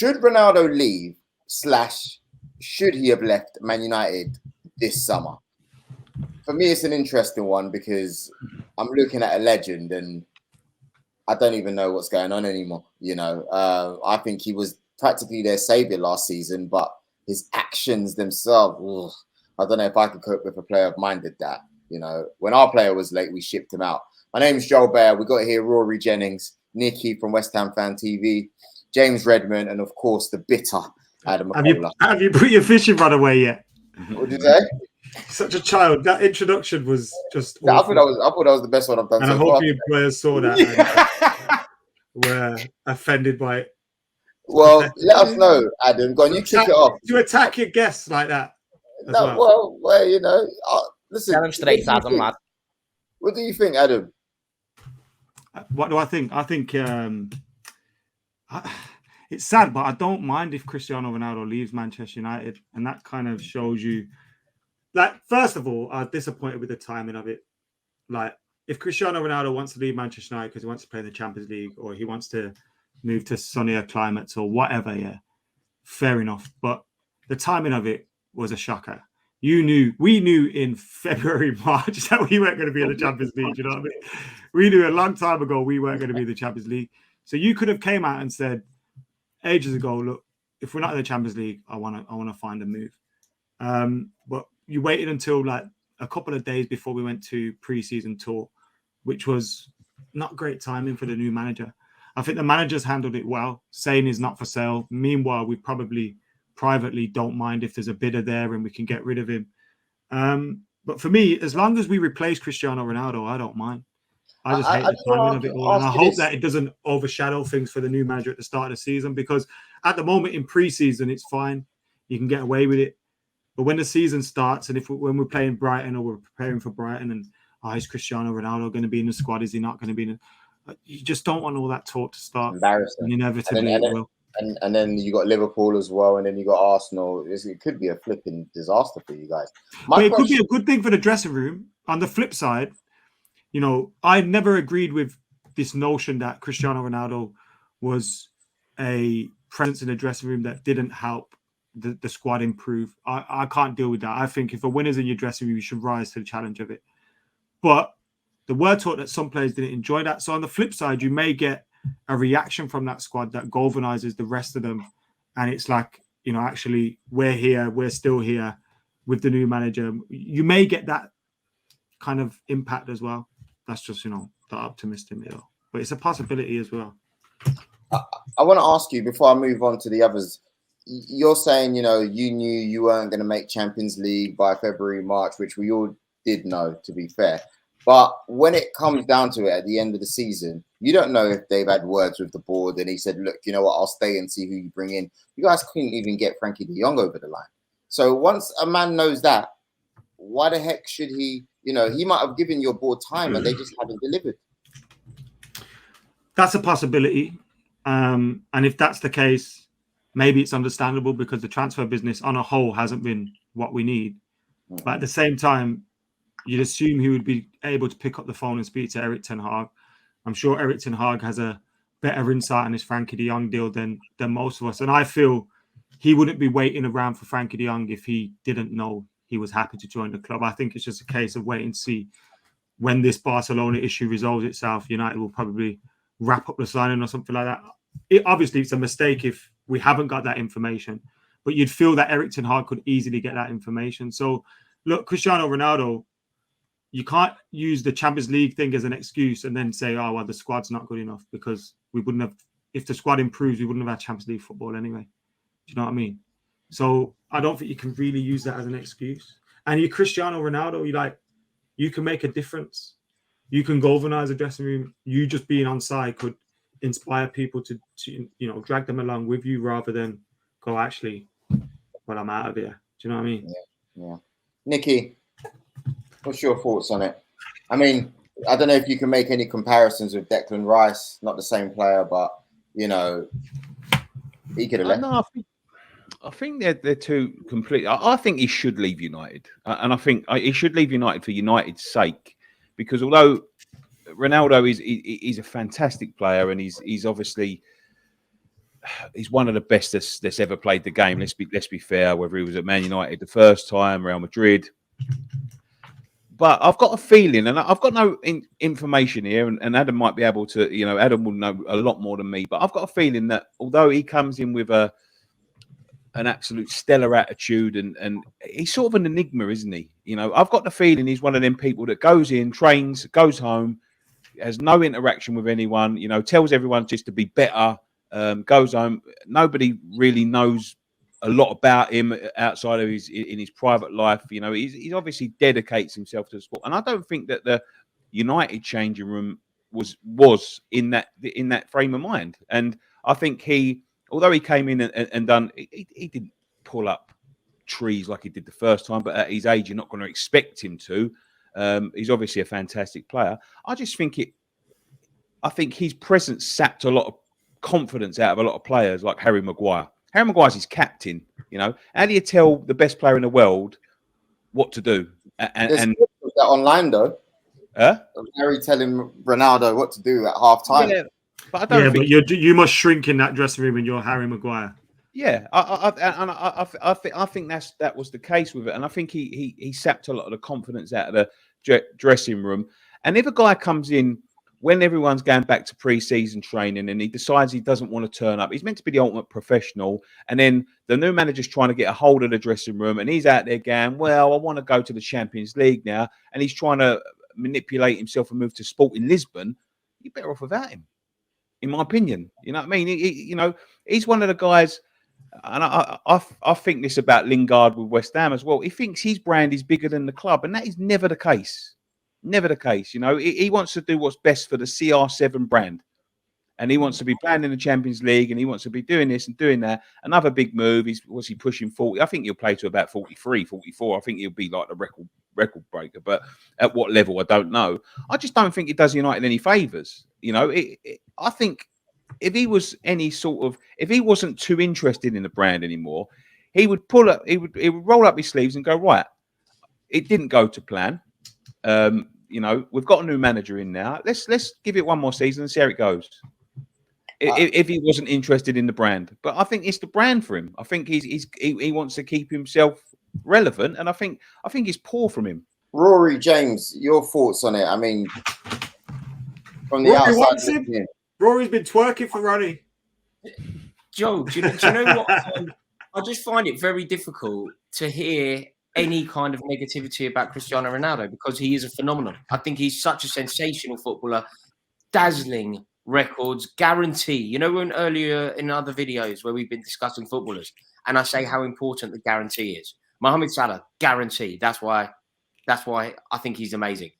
should Ronaldo leave / should he have left Man United this summer? For me, it's an interesting one because I'm looking at a legend and I don't even know what's going on anymore. I think he was practically their savior last season, but his actions themselves, I don't know if I could cope with a player of mine did that. When our player was late, we shipped him out. My name's Joel Baer. We got here Rory Jennings, Nicky from West Ham Fan TV, James Redmond, and of course the bitter Adam McKola. Have you put your fishing rod away yet? What did you say? Such a child. That introduction was just. I thought that was the best one I've done. And so I hope far. your players saw that and were offended by it. Well, let us know, Adam. Go on, you kick it off. To attack your guests like that. Well, listen. Tell him straight, Adam, lad. What do you think, Adam? What do I think? I think it's sad, but I don't mind if Cristiano Ronaldo leaves Manchester United, and that kind of shows you. Like, first of all, I'm disappointed with the timing of it. Like, if Cristiano Ronaldo wants to leave Manchester United because he wants to play in the Champions League or he wants to move to sunnier climates or whatever, yeah, fair enough. But the timing of it was a shocker. We knew in February, March that we weren't going to be in the Champions League. You know what I mean? We knew a long time ago we weren't going to be in the Champions League. So you could have came out and said ages ago, look, if we're not in the Champions League, I want to find a move. But you waited until like a couple of days before we went to pre-season tour, which was not great timing for the new manager. I think the manager's handled it well, saying he's not for sale. Meanwhile, we probably privately don't mind if there's a bidder there and we can get rid of him. But for me, as long as we replace Cristiano Ronaldo, I don't mind. I just hate the timing of it all. And I hope that it doesn't overshadow things for the new manager at the start of the season, because at the moment in pre-season, it's fine. You can get away with it. But when the season starts and when we're playing Brighton or we're preparing for Brighton and is Cristiano Ronaldo going to be in the squad? Is he not going to be in the... You just don't want all that talk to start. Embarrassing. And inevitably it will. And then you got Liverpool as well, and then you got Arsenal. It could be a flipping disaster for you guys. It could be a good thing for the dressing room. On the flip side, I never agreed with this notion that Cristiano Ronaldo was a presence in the dressing room that didn't help the squad improve. I can't deal with that. I think if a winner's in your dressing room, you should rise to the challenge of it. But the word taught that some players didn't enjoy that. So on the flip side, you may get a reaction from that squad that galvanizes the rest of them. And it's like, actually, we're here, we're still here with the new manager. You may get that kind of impact as well. That's just, the optimist in me, though. But it's a possibility as well. I want to ask you, before I move on to the others, you're saying, you knew you weren't going to make Champions League by February, March, which we all did know, to be fair. But when it comes down to it at the end of the season, you don't know if they've had words with the board and he said, look, you know what, I'll stay and see who you bring in. You guys couldn't even get Frankie de Jong over the line. So once a man knows that, why the heck should he, he might have given your board time and they just haven't delivered. That's a possibility. And if that's the case, maybe it's understandable because the transfer business on a whole hasn't been what we need. But at the same time, you'd assume he would be able to pick up the phone and speak to Eric Ten Hag. I'm sure Eric Ten Hag has a better insight on his Frankie de Jong deal than most of us. And I feel he wouldn't be waiting around for Frankie de Jong if he didn't know he was happy to join the club. I think it's just a case of waiting to see when this Barcelona issue resolves itself. United will probably wrap up the signing or something like that. Obviously, it's a mistake if we haven't got that information, but you'd feel that Eric Ten Hag could easily get that information. So, look, Cristiano Ronaldo, you can't use the Champions League thing as an excuse and then say, oh, well, the squad's not good enough, because we wouldn't have, if the squad improves, we wouldn't have had Champions League football anyway. Do you know what I mean? So I don't think you can really use that as an excuse. And you Cristiano Ronaldo, you can make a difference. You can galvanize a dressing room. You just being on side could inspire people to drag them along with you rather than go, actually, well, I'm out of here. Do you know what I mean? Yeah. Nicky, what's your thoughts on it? I mean, I don't know if you can make any comparisons with Declan Rice, not the same player, but, he could have left. No, I think they're two complete. I think he should leave United. And I think he should leave United for United's sake, because although Ronaldo is a fantastic player and he's obviously he's one of the best that's ever played the game. Let's be fair. Whether he was at Man United the first time, Real Madrid. But I've got a feeling, and I've got no information here, and Adam might be able to, Adam will know a lot more than me. But I've got a feeling that although he comes in with an absolute stellar attitude, and he's sort of an enigma, isn't he? I've got the feeling he's one of them people that goes in, trains, goes home, has no interaction with anyone, tells everyone just to be better, goes home. Nobody really knows a lot about him outside of his private life. He's obviously dedicates himself to the sport, and I don't think that the United changing room was in that frame of mind. And I think although he came in and done, he didn't pull up trees like he did the first time, but at his age, you're not going to expect him to. He's obviously a fantastic player. I just think I think his presence sapped a lot of confidence out of a lot of players like Harry Maguire. Harry Maguire's his captain. How do you tell the best player in the world what to do? And that online though, Harry telling Ronaldo what to do at half time. Yeah, but I don't think. But you must shrink in that dressing room, and you're Harry Maguire. Yeah, I think that was the case with it, and I think he sapped a lot of the confidence out of the dressing room. And if a guy comes in when everyone's going back to pre-season training and he decides he doesn't want to turn up, he's meant to be the ultimate professional, and then the new manager's trying to get a hold of the dressing room, and he's out there going, "Well, I want to go to the Champions League now," and he's trying to manipulate himself and move to Sporting Lisbon. You're better off without him, in my opinion. You know what I mean? He's one of the guys. And I think this about Lingard with West Ham as well. He thinks his brand is bigger than the club, and that is never the case. Never the case. He wants to do what's best for the CR7 brand, and he wants to be playing in the Champions League, and he wants to be doing this and doing that. Another big move. Was he pushing 40? I think he'll play to about 43, 44. I think he'll be like the record breaker, but at what level, I don't know. I just don't think it does United any favours. I think. If he was if he wasn't too interested in the brand anymore, he would he would roll up his sleeves and go, right, it didn't go to plan. We've got a new manager in now. Let's give it one more season and see how it goes. If he wasn't interested in the brand, but I think it's the brand for him. I think he wants to keep himself relevant, and I think it's poor from him. Rory James, your thoughts on it? I mean, from the outside. Rory's been twerking for Ronnie. Joe, do you know what? I just find it very difficult to hear any kind of negativity about Cristiano Ronaldo because he is a phenomenon. I think he's such a sensational footballer, dazzling records, guarantee. When earlier in other videos where we've been discussing footballers, and I say how important the guarantee is. Mohamed Salah, guarantee. That's why I think he's amazing.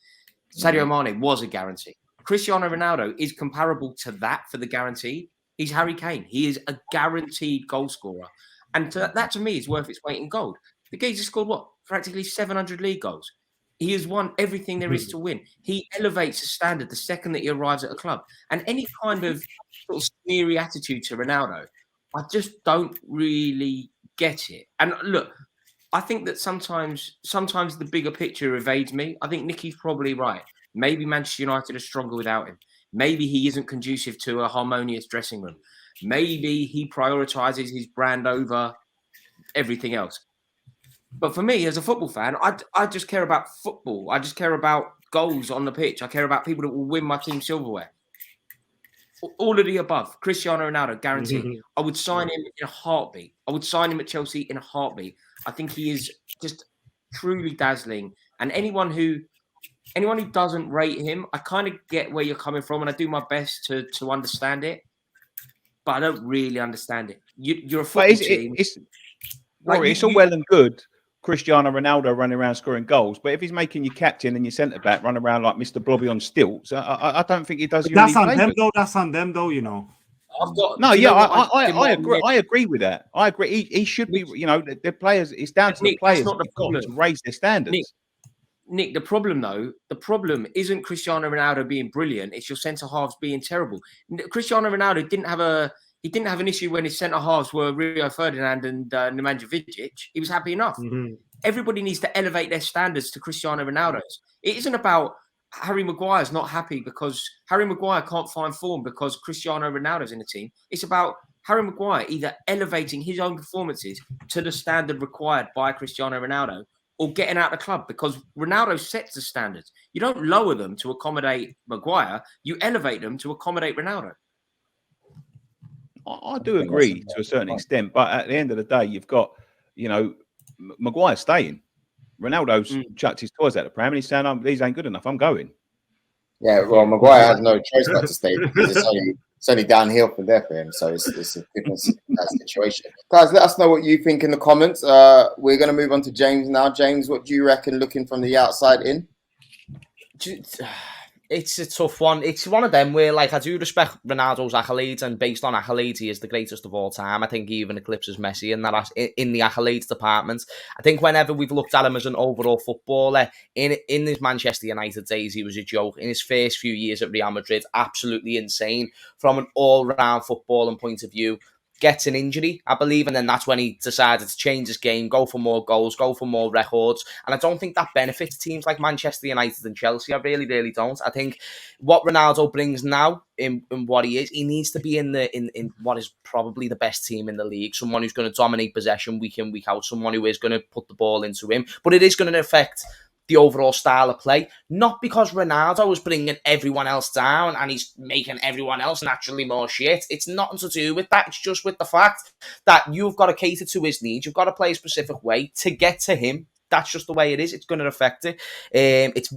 Sadio Mane was a guarantee. Cristiano Ronaldo is comparable to that for the guarantee. He's Harry Kane. He is a guaranteed goal scorer. And that to me is worth its weight in gold. The geezer scored practically 700 league goals. He has won everything there is to win. He elevates the standard the second that he arrives at a club. And any kind of sort of smeary attitude to Ronaldo, I just don't really get it. And look, I think that sometimes the bigger picture evades me. I think Nicky's probably right. Maybe Manchester United are stronger without him. Maybe he isn't conducive to a harmonious dressing room. Maybe he prioritises his brand over everything else. But for me, as a football fan, I just care about football. I just care about goals on the pitch. I care about people that will win my team silverware. All of the above. Cristiano Ronaldo, guaranteed. I would sign him in a heartbeat. I would sign him at Chelsea in a heartbeat. I think he is just truly dazzling. And anyone who doesn't rate him, I kind of get where you're coming from, and I do my best to understand it, but I don't really understand it. You're a football team. It's all well and good, Cristiano Ronaldo running around scoring goals, but if he's making you captain and your centre back run around like Mr. Blobby on stilts, I don't think he does. That's on them, though. That's on them, though. I agree with that. I agree. He should be. The players. It's down to the players to raise their standards. Nick, the problem isn't Cristiano Ronaldo being brilliant. It's your centre halves being terrible. Cristiano Ronaldo didn't have an issue when his centre halves were Rio Ferdinand and Nemanja Vidic. He was happy enough. Everybody needs to elevate their standards to Cristiano Ronaldo's. It isn't about Harry Maguire's not happy because Harry Maguire can't find form because Cristiano Ronaldo's in the team. It's about Harry Maguire either elevating his own performances to the standard required by Cristiano Ronaldo or getting out of the club, because Ronaldo sets the standards. You don't lower them to accommodate Maguire, you elevate them to accommodate Ronaldo. I do agree to a certain extent, but at the end of the day, you've got, Maguire staying. Ronaldo's chucked his toys out the pram and he's saying, these ain't good enough, I'm going. Yeah, well, Maguire has no choice but to stay because it's only downhill from there for him. So it's a different situation. Guys, let us know what you think in the comments. We're going to move on to James now. James, what do you reckon looking from the outside in? It's a tough one. It's one of them where, like, I do respect Ronaldo's accolades, and based on accolades, he is the greatest of all time. I think he even eclipses Messi in the accolades department. I think whenever we've looked at him as an overall footballer, in his Manchester United days, he was a joke. In his first few years at Real Madrid, absolutely insane from an all-round footballing point of view. Gets an injury, I believe, and then that's when he decided to change his game, go for more goals, go for more records. And I don't think that benefits teams like Manchester United and Chelsea. I really, really don't. I think what Ronaldo brings now in what he is, he needs to be in what is probably the best team in the league. Someone who's going to dominate possession week in, week out. Someone who is going to put the ball into him. But it is going to affect the overall style of play, not because Ronaldo is bringing everyone else down and he's making everyone else naturally more shit. It's nothing to do with that. It's just with the fact that you've got to cater to his needs. You've got to play a specific way to get to him. That's just the way it is. It's going to affect it.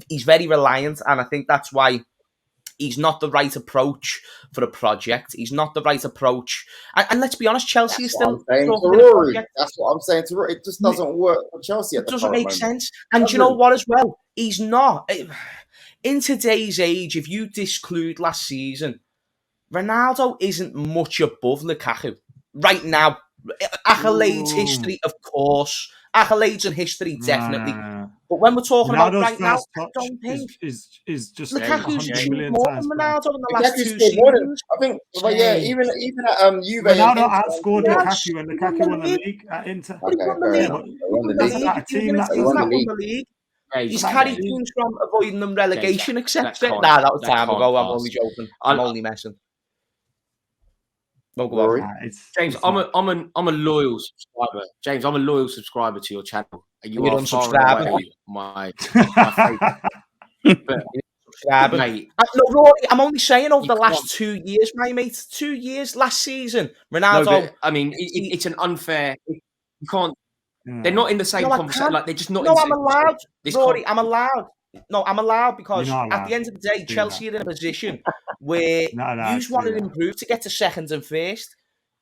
He's very reliant, and I think that's why he's not the right approach for a project. He's not the right approach. And let's be honest, Chelsea is still... That's what I'm saying to Rory. It just doesn't work for Chelsea at the doesn't make sense. And you know what as well? He's not... In today's age, if you disclude last season, Ronaldo isn't much above Lukaku. Right now, accolades, history, of course. Accolades and history, definitely. But when we're talking about right now, I don't think is just Lukaku's 100 million more times than Ronaldo in the last 2 seasons. I think, but yeah, even at Juve, Ronaldo outscored Lukaku when Lukaku won the league at Inter. He won the league. He's carried teams from avoiding them relegation, etc. Nah, that was time ago. I'm only joking. I'm only messing. James, I'm a loyal subscriber. James, I'm a loyal subscriber to your channel. You are far away my favorite. Mate, look, Rory, I'm only saying over the last 2 years, my mate. 2 years, last season, Ronaldo. No, but, I mean, it's an unfair. You can't. They're not in the same conversation. Like they're just not. No, I'm allowed, Rory. I'm allowed. No, I'm allowed because at the end of the day, Chelsea are in a position where you just want to improve to get to second and first.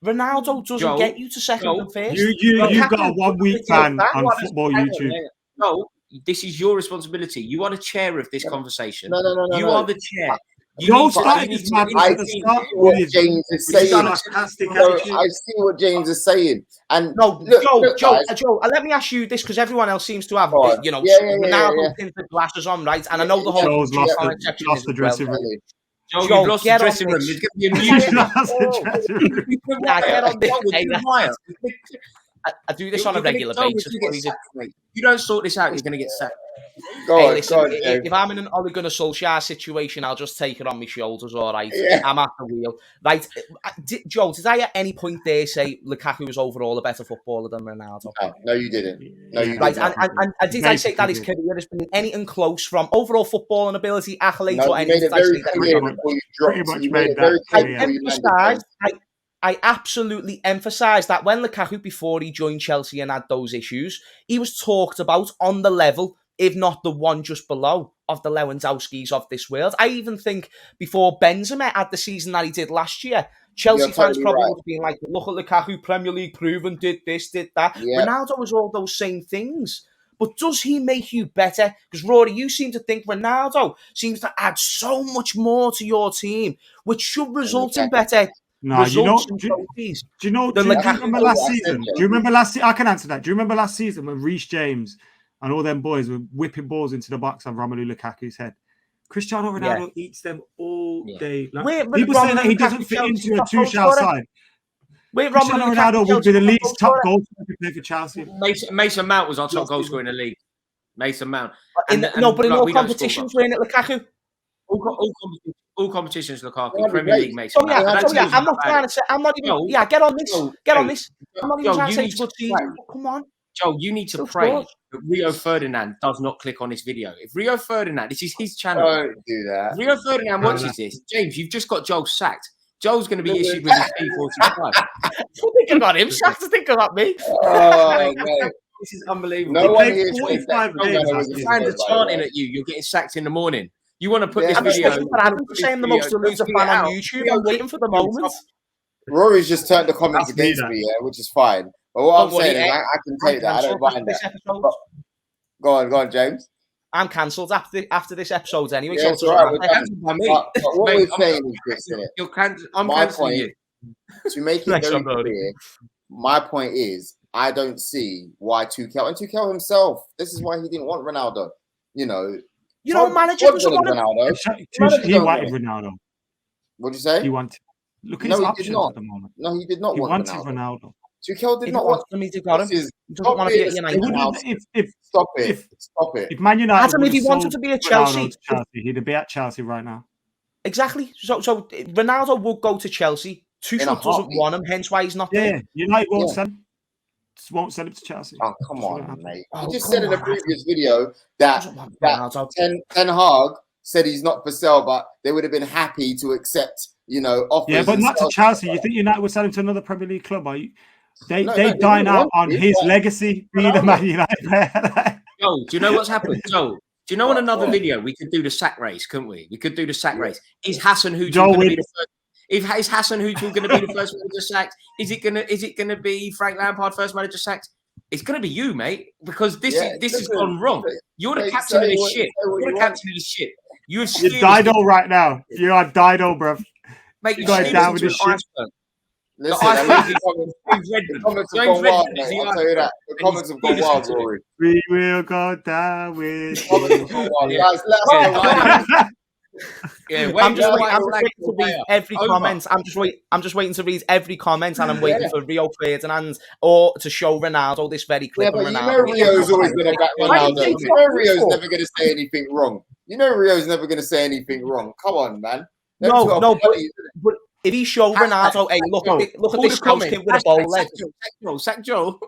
Ronaldo doesn't get you to second and first. You got a 1 week ban on football YouTube. No, this is your responsibility. You are the chair of this conversation. No. You are the chair. Don't start this madness at the start. What James is saying. I see what James is saying. And Joe, let me ask you this because everyone else seems to have, Ronaldo tinted glasses on, right? And I know the whole Joe's lost the dressing room. Joe, you've lost the dressing room. There's going to be a mute. I do this on a regular basis. You don't sort this out, you're going to get sacked. If I'm in an Ole Gunnar Solskjaer situation, I'll just take it on my shoulders, all right? Yeah. I'm at the wheel. Right, Joe, did I at any point there say Lukaku was overall a better footballer than Ronaldo? No, you didn't. No, you didn't. And did I say that his career has been anything close from overall footballing ability, accolades, or anything? I absolutely emphasise that when Lukaku, before he joined Chelsea and had those issues, he was talked about on the level, if not the one just below, of the Lewandowskis of this world. I even think before Benzema had the season that he did last year, Chelsea fans probably would have been like, look at Lukaku, Premier League proven, did this, did that. Yeah. Ronaldo was all those same things. But does he make you better? Because, Rory, you seem to think Ronaldo seems to add so much more to your team, which should result in better... No, do you remember last season? Do you remember last season? I can answer that. Do you remember last season when Reece James and all them boys were whipping balls into the box on Romelu Lukaku's head? Cristiano Ronaldo eats them all day. Like, people saying that he doesn't fit into a Tuchel side. Cristiano Ronaldo would be the league's top goal scorer to play for Chelsea. Mason Mount was our top goal scorer in the league. Mason Mount. But in all competitions, we're in at Lukaku. All competitions, Lukaku. Yeah, Premier great. League makes So him yeah, mad. so yeah, I'm not trying to say. I'm not even. Joel, Yeah, get on this. Get on this. I'm not even Joel, trying to you say need it's a good to season. Come on. Joel, you need to Still pray scores. that Rio Ferdinand does not click on this video. If Rio Ferdinand, this is his channel. Don't do that. If Rio Ferdinand watches this, James, you've just got Joel sacked. Joel's going to be issued with his P45. Thinking about him, Shaq to think about me. Oh, mate. This is unbelievable. No one played here 45 says games that last The season. fans are chanting at you. You're getting sacked in the morning. You want to put Yeah, this I'm just video. waiting for Adam to say I'm the most deluded fan on YouTube. I'm waiting for the moment. Rory's just turned the comments That's me, against that. me, yeah, which is fine. But what I'm Don't worry, saying is, I can take that. I don't mind that. Go on, James. I'm cancelled after this episode anyway. Yeah, So it's all right. They're cancelled by me. But what Mate, we're saying is this, innit? I'm My cancelling point- you. To make it Thanks, very I'm loading. clear, my point is, I don't see why Tuchel, and Tuchel himself, this is why he didn't want Ronaldo. You know, You know, manager Todd doesn't wanted want to. Ronaldo. He wanted Ronaldo. What'd you say? He wanted. Look at No, his he did options not. at the moment. No, he did not He want wanted Ronaldo. Ronaldo. Tuchel did He not wants want. them. He got him. This is- He doesn't want to be at Stop United. it. now. Stop it. If- Stop it. If Man United Adam, if he would've wanted sold to be at Ronaldo Chelsea- to he'd be at Chelsea right now. Exactly. So Ronaldo will go to Chelsea. Tuchel doesn't heartbeat. want him, hence why he's not Yeah, there. yeah. United won't Yeah. sell him. Just won't sell him to Chelsea. Oh, come That's what'll on, happen. mate. Oh, You just come said in a on. previous video that Doesn't want Ronaldo. Ten Hag said he's not for sale, but they would have been happy to accept, offers. Yeah, but and not to sell. Chelsea. You think United would sell him to another Premier League club? Are you? They No, they they dine wouldn't out want on it, his but- legacy being a Man United player. Joel, do you know what's happened? Joel, do you know on another What? video we could do the sack race, couldn't we? We could do the sack race. Is Hassan Hutel Joel going to be wins. the first? Is Hassan Hutel going to be the first manager sacked? Is it gonna be Frank Lampard first manager sacked? It's going to be you, mate, because this has listen, gone wrong. You're the say captain of this what- shit. say what You're you the want. captain of this shit. You have You're steered us Dido right now. You are Dido, bruv. Mate, You're you going steered down us with into this an shit. iceberg. Listen, I I mean, think the comments- James the Redmond. comments have James gone wild, Redmond is mate. the I'll tell you that. The And comments have gone he's wild, steered us Rory. We will go down with The comments have gone wild. Yeah. Guys, let us know why. Yeah, I'm just wait, waiting to read every Over. comment. I'm just waiting to read every comment, and I'm waiting for Rio Ferdinand or to show Ronaldo this very Yeah, clip but of you know Ronaldo. Rio's always going to back Why didn't Ronaldo. you You say know that Rio's before? never going to say anything wrong. You know Rio's never going to say anything wrong. Come on, man. Them two are No, buddies, but if he showed Ronaldo, hey, look at this coach kid with a bow leg. Sack Joel.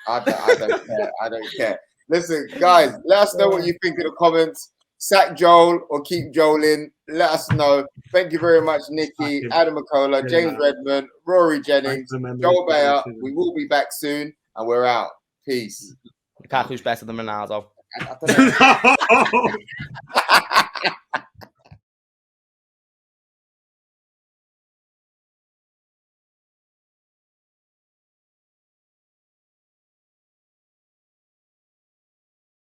I don't care. I don't care. Listen, guys, let us know what you think in the comments. Sack Joel or keep Joel in. Let us know. Thank you very much, Nikki, Adam McKola, James Redmond, Rory Jennings, Joel Bayer. We will be back soon, and we're out. Peace. Lukaku's better than Ronaldo. I don't know. No.